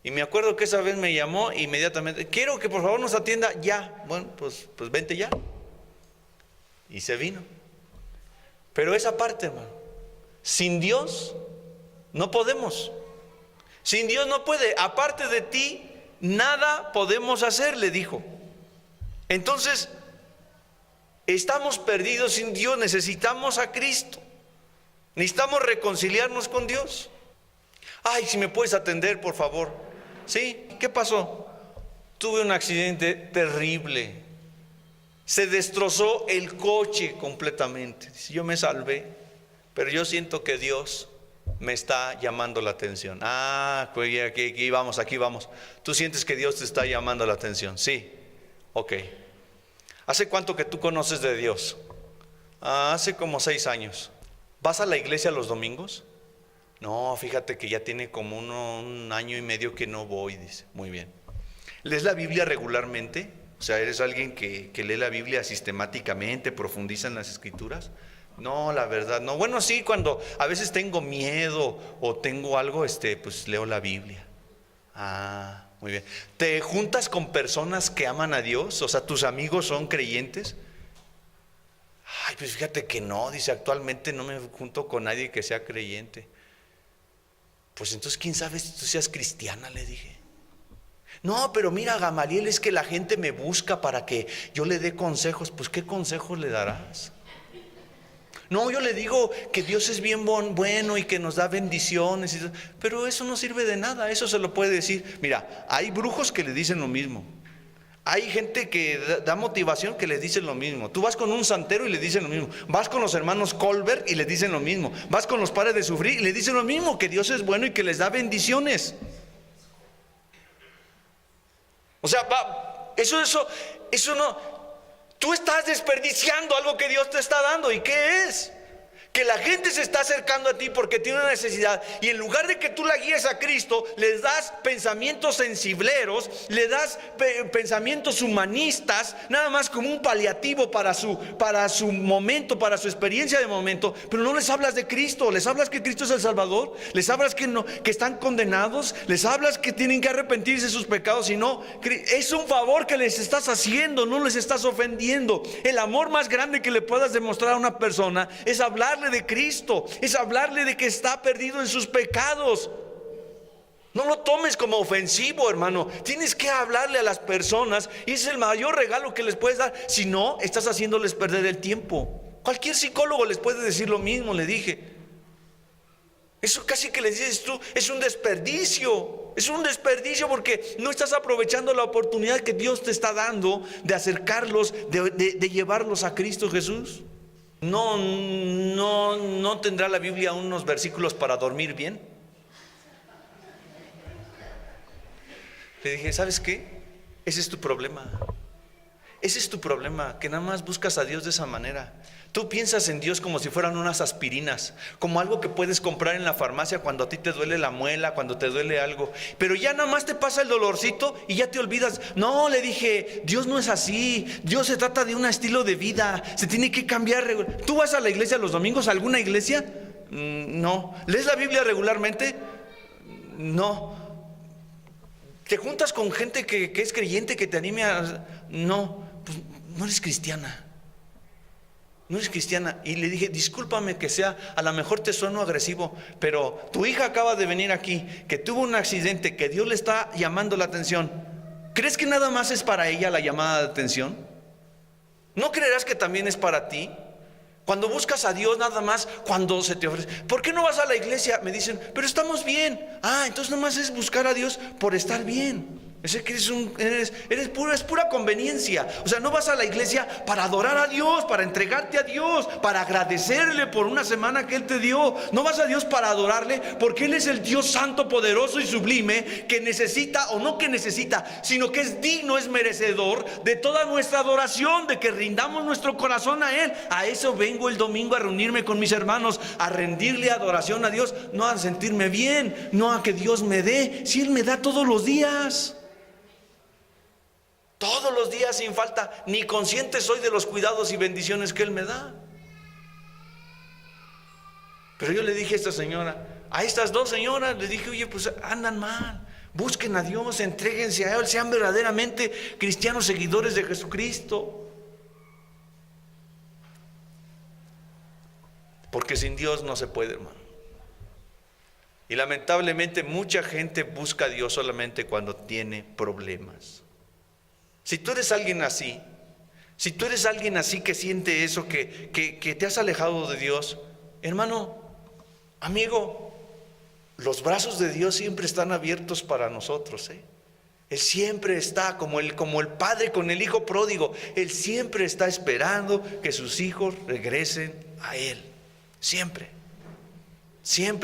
Y me acuerdo que esa vez me llamó inmediatamente, quiero que por favor nos atienda ya. Bueno, pues vente ya. Y se vino. Pero esa parte, hermano, sin Dios no podemos. Sin Dios no puede. Aparte de ti, nada podemos hacer, le dijo. Entonces, estamos perdidos sin Dios, necesitamos a Cristo. Necesitamos reconciliarnos con Dios. Ay, si me puedes atender, por favor. ¿Sí? ¿Qué pasó? Tuve un accidente terrible. Se destrozó el coche completamente. Yo me salvé, pero yo siento que Dios me está llamando la atención. Aquí vamos. ¿Tú sientes que Dios te está llamando la atención? Sí. Ok. ¿Hace cuánto que tú conoces de Dios? Hace como 6 años. ¿Vas a la iglesia los domingos? No, fíjate que ya tiene como un año y medio que no voy, dice. Muy bien. ¿Lees la Biblia regularmente? O sea, ¿eres alguien que lee la Biblia sistemáticamente, profundiza en las Escrituras? No, la verdad, no. Bueno, sí, cuando a veces tengo miedo o tengo algo, pues leo la Biblia. Muy bien. ¿Te juntas con personas que aman a Dios? O sea, ¿tus amigos son creyentes? Ay, pues fíjate que no, dice, actualmente no me junto con nadie que sea creyente. Pues entonces, ¿quién sabe si tú seas cristiana? Le dije. No, pero mira, Gamaliel, es que la gente me busca para que yo le dé consejos. Pues, ¿qué consejos le darás? No, yo le digo que Dios es bien bueno y que nos da bendiciones, pero eso no sirve de nada. Eso se lo puede decir. Mira, hay brujos que le dicen lo mismo. Hay gente que da motivación que les dicen lo mismo. Tú vas con un santero y le dicen lo mismo. Vas con los hermanos Colbert y les dicen lo mismo. Vas con los padres de sufrir y les dicen lo mismo, que Dios es bueno y que les da bendiciones. O sea, eso no. Tú estás desperdiciando algo que Dios te está dando. ¿Y qué es? Que la gente se está acercando a ti porque tiene una necesidad, y en lugar de que tú la guíes a Cristo, les das pensamientos sensibleros, le das pensamientos humanistas, nada más como un paliativo para su momento, para su experiencia de momento. Pero no les hablas de Cristo, les hablas que Cristo es el Salvador, les hablas que están condenados, les hablas que tienen que arrepentirse de sus pecados. Y no, es un favor que les estás haciendo, no les estás ofendiendo. El amor más grande que le puedas demostrar a una persona es hablarle de Cristo, es hablarle de que está perdido en sus pecados. No lo tomes como ofensivo, hermano. Tienes que hablarle a las personas, y ese es el mayor regalo que les puedes dar. Si no, estás haciéndoles perder el tiempo. Cualquier psicólogo les puede decir lo mismo, le dije. Eso casi que les dices tú, es un desperdicio. Es un desperdicio porque no estás aprovechando la oportunidad que Dios te está dando de acercarlos, de llevarlos a Cristo Jesús. No tendrá la Biblia unos versículos para dormir bien. Le dije, ¿sabes qué? Ese es tu problema. Ese es tu problema, que nada más buscas a Dios de esa manera. Tú piensas en Dios como si fueran unas aspirinas, como algo que puedes comprar en la farmacia cuando a ti te duele la muela, cuando te duele algo. Pero ya nada más te pasa el dolorcito y ya te olvidas. No, le dije, Dios no es así. Dios se trata de un estilo de vida. Se tiene que cambiar. ¿Tú vas a la iglesia los domingos? ¿A alguna iglesia? No. ¿Lees la Biblia regularmente? No. ¿Te juntas con gente que es creyente, que te anime a...? No, pues no eres cristiana. No eres cristiana. Y le dije, discúlpame que sea, a lo mejor te sueno agresivo, pero tu hija acaba de venir aquí, que tuvo un accidente, que Dios le está llamando la atención. ¿Crees que nada más es para ella la llamada de atención? ¿No creerás que también es para ti? Cuando buscas a Dios nada más, cuando se te ofrece. ¿Por qué no vas a la iglesia? Me dicen, pero estamos bien. Entonces nada más es buscar a Dios por estar bien. Es que es pura conveniencia. O sea, no vas a la iglesia para adorar a Dios, para entregarte a Dios, para agradecerle por una semana que Él te dio. No vas a Dios para adorarle, porque Él es el Dios santo, poderoso y sublime, que necesita, o no que necesita, sino que es digno, es merecedor de toda nuestra adoración, de que rindamos nuestro corazón a Él. A eso vengo el domingo, a reunirme con mis hermanos, a rendirle adoración a Dios, no a sentirme bien, no a que Dios me dé, si Él me da todos los días. Todos los días sin falta, ni consciente soy de los cuidados y bendiciones que Él me da. Pero yo le dije a esta señora, a estas dos señoras, les dije, oye, pues andan mal. Busquen a Dios, entréguense a Él, sean verdaderamente cristianos seguidores de Jesucristo. Porque sin Dios no se puede, hermano. Y lamentablemente mucha gente busca a Dios solamente cuando tiene problemas. Si tú eres alguien así, que siente eso, que te has alejado de Dios, hermano, amigo, los brazos de Dios siempre están abiertos para nosotros, Él siempre está como el padre con el hijo pródigo. Él siempre está esperando que sus hijos regresen a Él. Siempre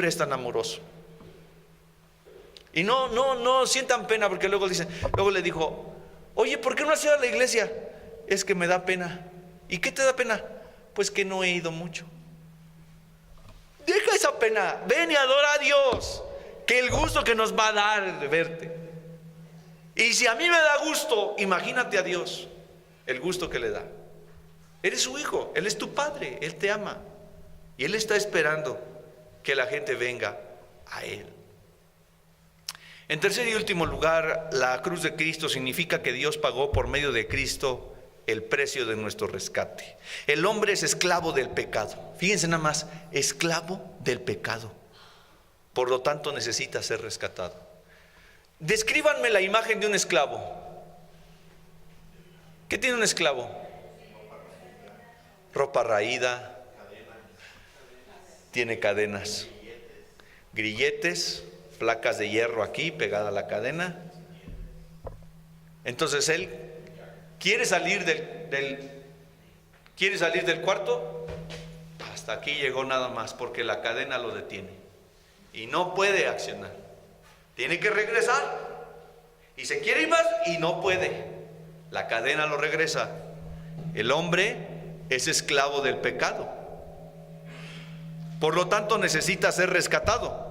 es tan amoroso. Y no sientan pena, porque luego le dijo, oye, ¿por qué no has ido a la iglesia? Es que me da pena. ¿Y qué te da pena? Pues que no he ido mucho. Deja esa pena, ven y adora a Dios, que el gusto que nos va a dar de verte. Y si a mí me da gusto, imagínate a Dios, el gusto que le da. Eres su hijo, Él es tu padre, Él te ama. Y Él está esperando que la gente venga a Él. En tercer y último lugar, la cruz de Cristo significa que Dios pagó por medio de Cristo el precio de nuestro rescate. El hombre es esclavo del pecado. Fíjense nada más, esclavo del pecado. Por lo tanto, necesita ser rescatado. Descríbanme la imagen de un esclavo. ¿Qué tiene un esclavo? Ropa raída, tiene cadenas, grilletes, placas de hierro aquí pegada a la cadena. Entonces él ¿Quiere salir ¿quiere salir del cuarto? Hasta aquí llegó nada más, porque la cadena lo detiene y no puede accionar. Tiene que regresar y se quiere ir más y no puede. La cadena lo regresa. El hombre es esclavo del pecado, por lo tanto necesita ser rescatado.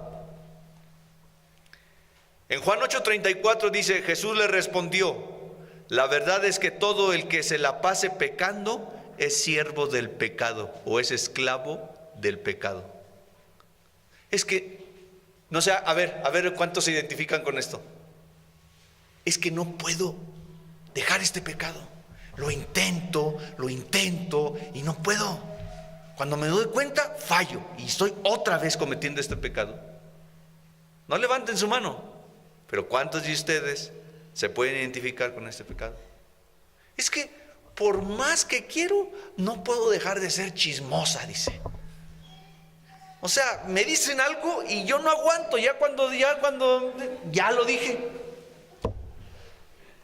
En Juan 8:34 dice: Jesús le respondió: la verdad es que todo el que se la pase pecando es siervo del pecado, o es esclavo del pecado. Es que, no sé, a ver cuántos se identifican con esto. Es que no puedo dejar este pecado. Lo intento y no puedo. Cuando me doy cuenta, fallo y estoy otra vez cometiendo este pecado. No levanten su mano, pero ¿cuántos de ustedes se pueden identificar con este pecado? Es que por más que quiero, no puedo dejar de ser chismosa, dice. O sea, me dicen algo y yo no aguanto, ya cuando lo dije.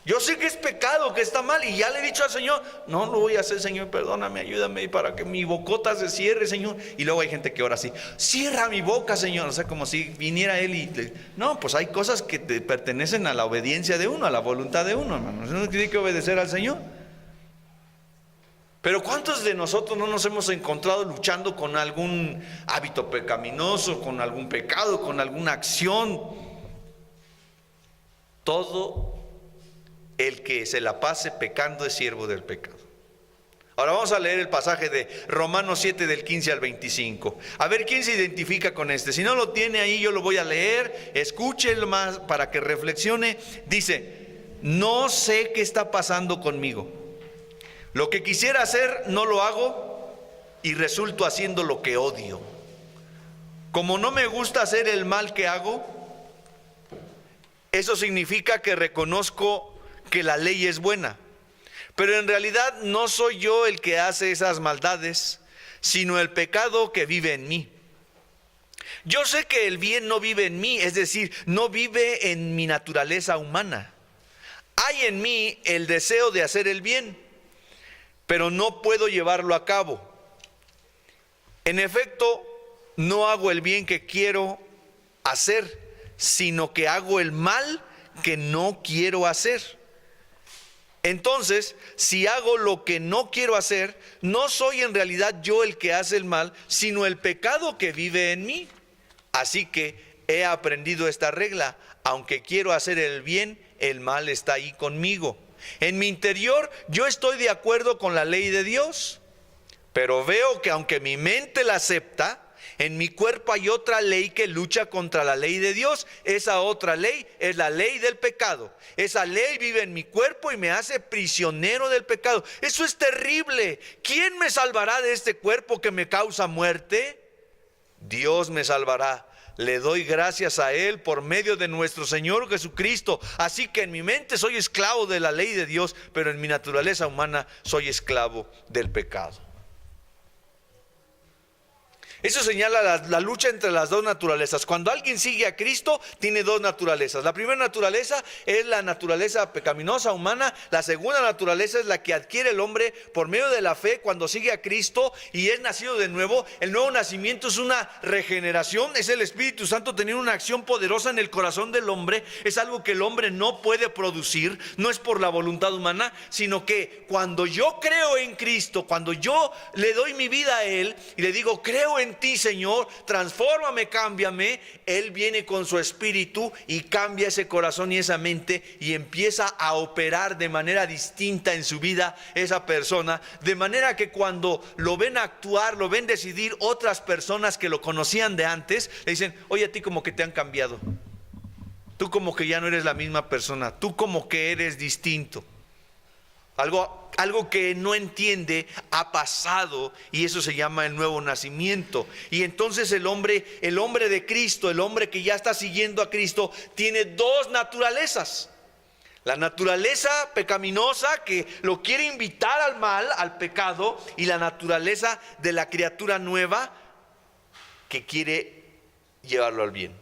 Yo sé que es pecado, que está mal, y ya le he dicho al Señor: no lo voy a hacer, Señor, perdóname, ayúdame para que mi bocota se cierre, Señor. Y luego hay gente que ora así: cierra mi boca, Señor. O sea, como si viniera Él y no, pues hay cosas que te pertenecen a la obediencia de uno, a la voluntad de uno, hermano. Uno tiene que obedecer al Señor. Pero ¿cuántos de nosotros no nos hemos encontrado luchando con algún hábito pecaminoso, con algún pecado, con alguna acción? Todo el que se la pase pecando es siervo del pecado. Ahora vamos a leer el pasaje de Romanos 7 del 15 al 25. A ver quién se identifica con este. Si no lo tiene ahí, yo lo voy a leer. Escúchelo más para que reflexione. Dice: no sé qué está pasando conmigo. Lo que quisiera hacer no lo hago y resulto haciendo lo que odio. Como no me gusta hacer el mal que hago, eso significa que reconozco que la ley es buena, pero en realidad no soy yo el que hace esas maldades, sino el pecado que vive en mí. Yo sé que el bien no vive en mí, es decir, no vive en mi naturaleza humana. Hay en mí el deseo de hacer el bien, pero no puedo llevarlo a cabo. En efecto, no hago el bien que quiero hacer, sino que hago el mal que no quiero hacer. Entonces, si hago lo que no quiero hacer, no soy en realidad yo el que hace el mal, sino el pecado que vive en mí. Así que he aprendido esta regla: aunque quiero hacer el bien, el mal está ahí conmigo. En mi interior yo estoy de acuerdo con la ley de Dios, pero veo que aunque mi mente la acepta, en mi cuerpo hay otra ley que lucha contra la ley de Dios. Esa otra ley es la ley del pecado. Esa ley vive en mi cuerpo y me hace prisionero del pecado. Eso es terrible. ¿Quién me salvará de este cuerpo que me causa muerte? Dios me salvará. Le doy gracias a Él por medio de nuestro Señor Jesucristo. Así que en mi mente soy esclavo de la ley de Dios, pero en mi naturaleza humana soy esclavo del pecado. Eso señala la lucha entre las dos naturalezas. Cuando alguien sigue a Cristo, tiene dos naturalezas. La primera naturaleza es la naturaleza pecaminosa humana. La segunda naturaleza es la que adquiere el hombre por medio de la fe cuando sigue a Cristo y es nacido de nuevo. El nuevo nacimiento es una regeneración, es el Espíritu Santo teniendo una acción poderosa en el corazón del hombre. Es algo que el hombre no puede producir, no es por la voluntad humana, sino que cuando yo creo en Cristo, cuando yo le doy mi vida a Él y le digo: creo en ti, Señor, transfórmame, cámbiame, Él viene con su espíritu y cambia ese corazón y esa mente y empieza a operar de manera distinta en su vida esa persona, de manera que cuando lo ven actuar, lo ven decidir, otras personas que lo conocían de antes le dicen: oye, a ti como que te han cambiado, tú como que ya no eres la misma persona, tú como que eres distinto. Algo que no entiende ha pasado, y eso se llama el nuevo nacimiento. Y entonces el hombre de Cristo, el hombre que ya está siguiendo a Cristo, tiene dos naturalezas. La naturaleza pecaminosa que lo quiere invitar al mal, al pecado, y la naturaleza de la criatura nueva que quiere llevarlo al bien.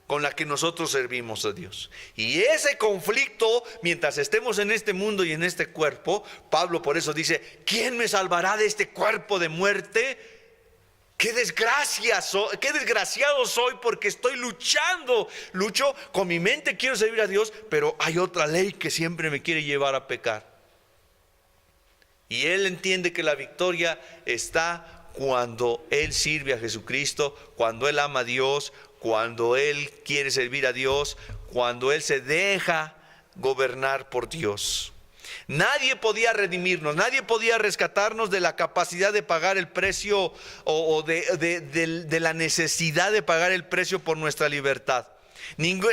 con la que nosotros servimos a Dios. Y ese conflicto, mientras estemos en este mundo y en este cuerpo, Pablo por eso dice: ¿quién me salvará de este cuerpo de muerte? Qué desgraciado soy, porque estoy lucho con mi mente, quiero servir a Dios, pero hay otra ley que siempre me quiere llevar a pecar. Y él entiende que la victoria está cuando él sirve a Jesucristo, cuando él ama a Dios, cuando él quiere servir a Dios, cuando él se deja gobernar por Dios. Nadie podía redimirnos, nadie podía rescatarnos de la capacidad de pagar el precio o de la necesidad de pagar el precio por nuestra libertad.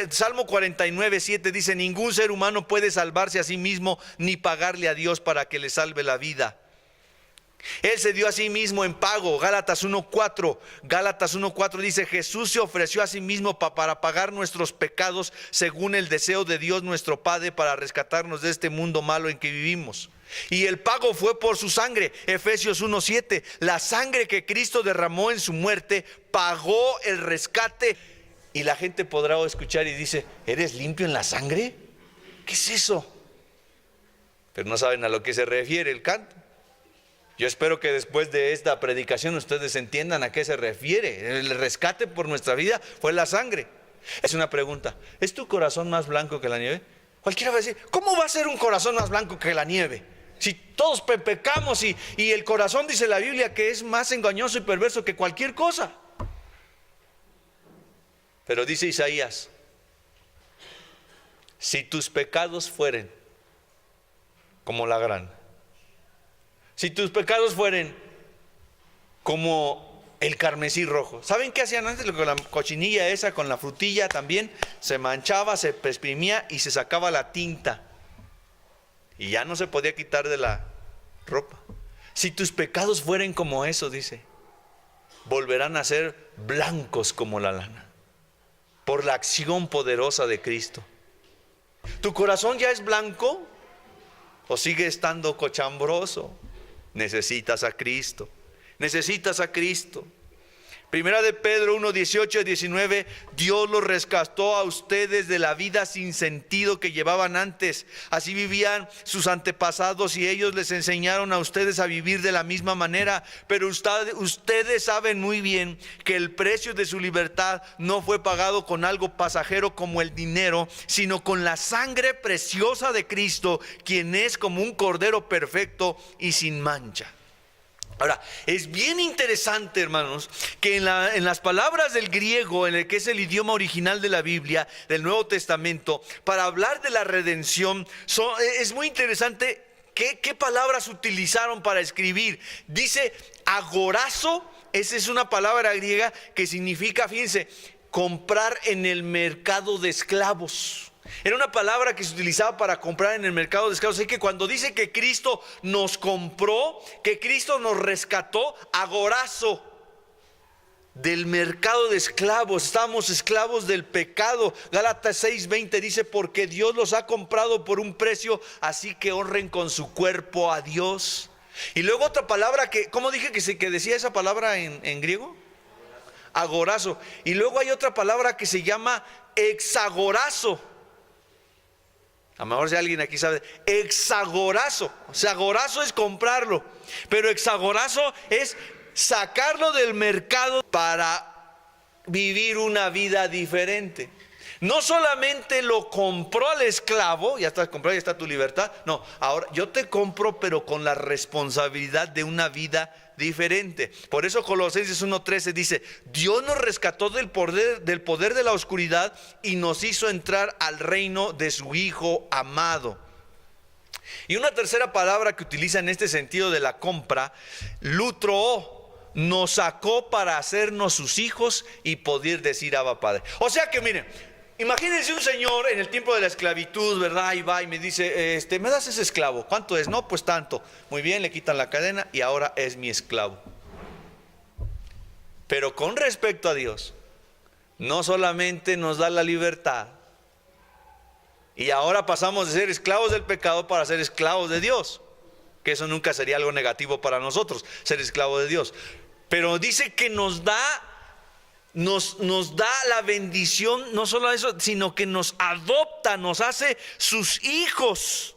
Salmo 49:7 dice: ningún ser humano puede salvarse a sí mismo ni pagarle a Dios para que le salve la vida. Él se dio a sí mismo en pago. Gálatas 1:4 dice: Jesús se ofreció a sí mismo para pagar nuestros pecados según el deseo de Dios nuestro Padre, para rescatarnos de este mundo malo en que vivimos. Y el pago fue por su sangre. Efesios 1:7, la sangre que Cristo derramó en su muerte pagó el rescate. Y la gente podrá escuchar y dice: ¿eres limpio en la sangre? ¿Qué es eso? Pero no saben a lo que se refiere el canto. Yo espero que después de esta predicación ustedes entiendan a qué se refiere. El rescate por nuestra vida fue la sangre. Es una pregunta: ¿es tu corazón más blanco que la nieve? Cualquiera va a decir: ¿cómo va a ser un corazón más blanco que la nieve? Si todos pecamos y el corazón, dice la Biblia, que es más engañoso y perverso que cualquier cosa. Pero dice Isaías: si tus pecados fueren como la grana, si tus pecados fueren como el carmesí rojo. ¿Saben qué hacían antes? Con la cochinilla esa, con la frutilla también, se manchaba, se exprimía y se sacaba la tinta. Y ya no se podía quitar de la ropa. Si tus pecados fueren como eso, dice, volverán a ser blancos como la lana, por la acción poderosa de Cristo. ¿Tu corazón ya es blanco o sigue estando cochambroso? Necesitas a Cristo. Necesitas a Cristo. Primera de Pedro 1:18-19, Dios los rescató a ustedes de la vida sin sentido que llevaban antes. Así vivían sus antepasados y ellos les enseñaron a ustedes a vivir de la misma manera. Pero ustedes saben muy bien que el precio de su libertad no fue pagado con algo pasajero como el dinero, sino con la sangre preciosa de Cristo, quien es como un cordero perfecto y sin mancha. Ahora, es bien interesante, hermanos, que en las palabras del griego, en el que es el idioma original de la Biblia, del Nuevo Testamento, para hablar de la redención, es muy interesante qué palabras utilizaron para escribir. Dice agorazo, esa es una palabra griega que significa, fíjense, comprar en el mercado de esclavos. Era una palabra que se utilizaba para comprar en el mercado de esclavos. Así que cuando dice que Cristo nos compró, que Cristo nos rescató, agorazo, del mercado de esclavos. Estábamos esclavos del pecado. Gálatas 6:20 dice: porque Dios los ha comprado por un precio, así que honren con su cuerpo a Dios. Y luego otra palabra que, ¿cómo dije que decía esa palabra en griego? Agorazo. Y luego hay otra palabra que se llama exagorazo. A lo mejor si alguien aquí sabe, exagorazo. O sea, agorazo es comprarlo, pero exagorazo es sacarlo del mercado para vivir una vida diferente. No solamente lo compró al esclavo, ya estás comprado, ya está tu libertad. No, ahora yo te compro, pero con la responsabilidad de una vida diferente. Por eso Colosenses 1:13 dice: Dios nos rescató del poder de la oscuridad y nos hizo entrar al reino de su Hijo amado. Y una tercera palabra que utiliza en este sentido de la compra, lutro, nos sacó para hacernos sus hijos y poder decir Abba Padre. O sea que miren, imagínense un señor en el tiempo de la esclavitud, ¿verdad? Y va y me dice: ¿me das ese esclavo? ¿Cuánto es? No, pues tanto. Muy bien, le quitan la cadena y ahora es mi esclavo. Pero con respecto a Dios, no solamente nos da la libertad, y ahora pasamos de ser esclavos del pecado para ser esclavos de Dios, que eso nunca sería algo negativo para nosotros, ser esclavo de Dios. Pero dice que nos da nos da la bendición, no solo eso, sino que nos adopta, nos hace sus hijos.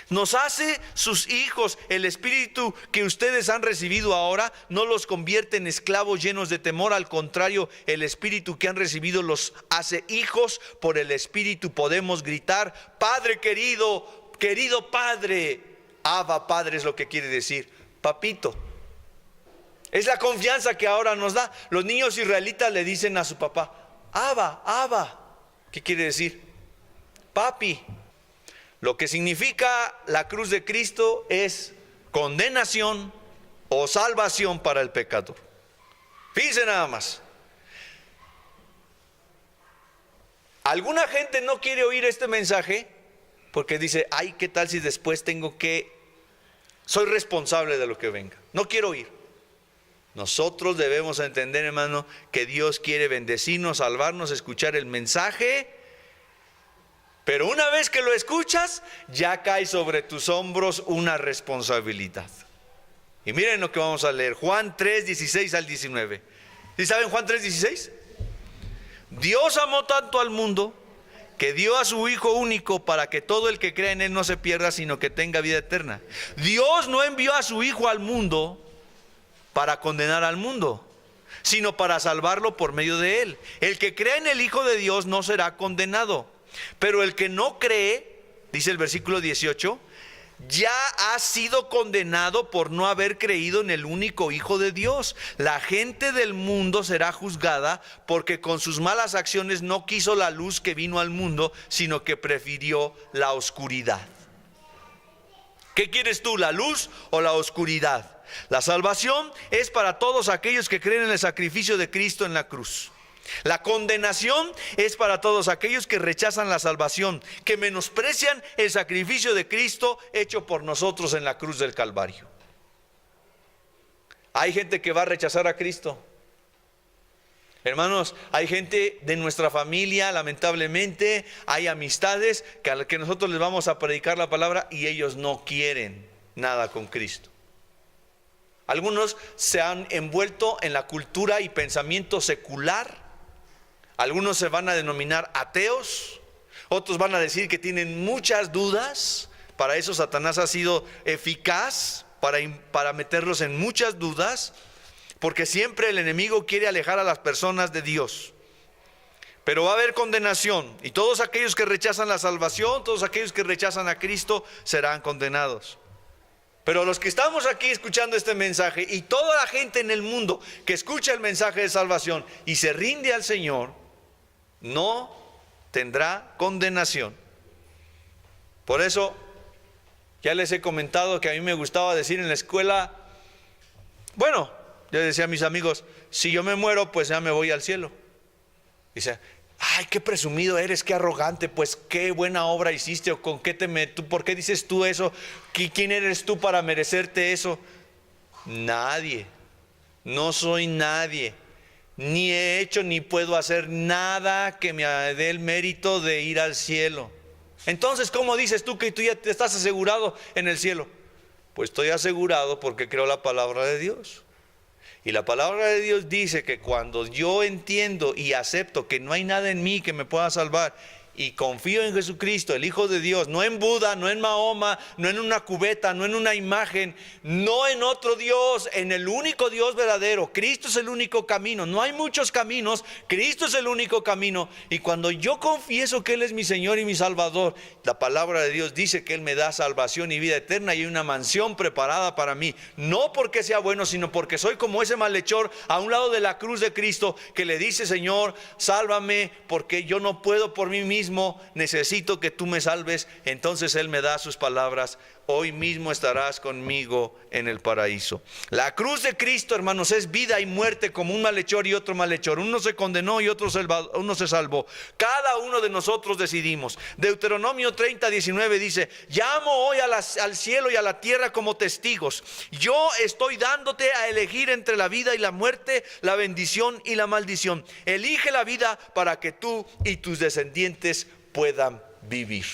Nos hace sus hijos. El espíritu que ustedes han recibido ahora no los convierte en esclavos llenos de temor. Al contrario, el espíritu que han recibido los hace hijos. Por el espíritu podemos gritar: Padre querido, querido Padre. Abba, Padre es lo que quiere decir, papito. Es la confianza que ahora nos da. Los niños israelitas le dicen a su papá: Abba, Abba. ¿Qué quiere decir? Papi. Lo que significa la cruz de Cristo es condenación o salvación para el pecador. Fíjense nada más. Alguna gente no quiere oír este mensaje porque dice: ay, ¿qué tal si después soy responsable de lo que venga? No quiero oír. Nosotros debemos entender, hermano, que Dios quiere bendecirnos, salvarnos, escuchar el mensaje. Pero una vez que lo escuchas, ya cae sobre tus hombros una responsabilidad. Y miren lo que vamos a leer, Juan 3, 16 al 19. ¿Sí saben Juan 3, 16? Dios amó tanto al mundo que dio a su Hijo único para que todo el que crea en Él no se pierda, sino que tenga vida eterna. Dios no envió a su Hijo al mundo para condenar al mundo, sino para salvarlo por medio de Él. El que crea en el Hijo de Dios no será condenado. Pero el que no cree, dice el versículo 18, ya ha sido condenado por no haber creído en el único Hijo de Dios. La gente del mundo será juzgada porque con sus malas acciones no quiso la luz que vino al mundo, sino que prefirió la oscuridad. ¿Qué quieres tú, la luz o la oscuridad? La salvación es para todos aquellos que creen en el sacrificio de Cristo en la cruz. La condenación es para todos aquellos que rechazan la salvación, que menosprecian el sacrificio de Cristo hecho por nosotros en la cruz del Calvario. Hay gente que va a rechazar a Cristo. Hermanos, hay gente de nuestra familia, lamentablemente, hay amistades que a las que nosotros les vamos a predicar la palabra y ellos no quieren nada con Cristo. Algunos se han envuelto en la cultura y pensamiento secular. Algunos se van a denominar ateos, otros van a decir que tienen muchas dudas. Para eso Satanás ha sido eficaz, para meterlos en muchas dudas, porque siempre el enemigo quiere alejar a las personas de Dios. Pero va a haber condenación, y todos aquellos que rechazan la salvación, todos aquellos que rechazan a Cristo serán condenados. Pero los que estamos aquí escuchando este mensaje, y toda la gente en el mundo que escucha el mensaje de salvación y se rinde al Señor, no tendrá condenación. Por eso, ya les he comentado que a mí me gustaba decir en la escuela, bueno, yo decía a mis amigos: si yo me muero, pues ya me voy al cielo. Dice: ay, qué presumido eres, qué arrogante, pues qué buena obra hiciste, o con qué ¿por qué dices tú eso? ¿Quién eres tú para merecerte eso? Nadie, no soy nadie. Ni he hecho ni puedo hacer nada que me dé el mérito de ir al cielo. Entonces, ¿cómo dices tú que tú ya te estás asegurado en el cielo? Pues estoy asegurado porque creo la palabra de Dios. Y la palabra de Dios dice que cuando yo entiendo y acepto que no hay nada en mí que me pueda salvar, y confío en Jesucristo, el Hijo de Dios, no en Buda, no en Mahoma, no en una cubeta, no en una imagen, no en otro Dios, en el único Dios verdadero. Cristo es el único camino, no hay muchos caminos, Cristo es el único camino. Y cuando yo confieso que Él es mi Señor y mi Salvador, la palabra de Dios dice que Él me da salvación y vida eterna, y hay una mansión preparada para mí, no porque sea bueno, sino porque soy como ese malhechor a un lado de la cruz de Cristo, que le dice: Señor, sálvame, porque yo no puedo por mí mismo, necesito que tú me salves. Entonces Él me da sus palabras: hoy mismo estarás conmigo en el paraíso. La cruz de Cristo, hermanos, es vida y muerte, como un malhechor y otro malhechor. Uno se condenó y uno se salvó. Cada uno de nosotros decidimos. Deuteronomio 30, 19 dice: llamo hoy al cielo y a la tierra como testigos. Yo estoy dándote a elegir entre la vida y la muerte, la bendición y la maldición. Elige la vida para que tú y tus descendientes puedan vivir.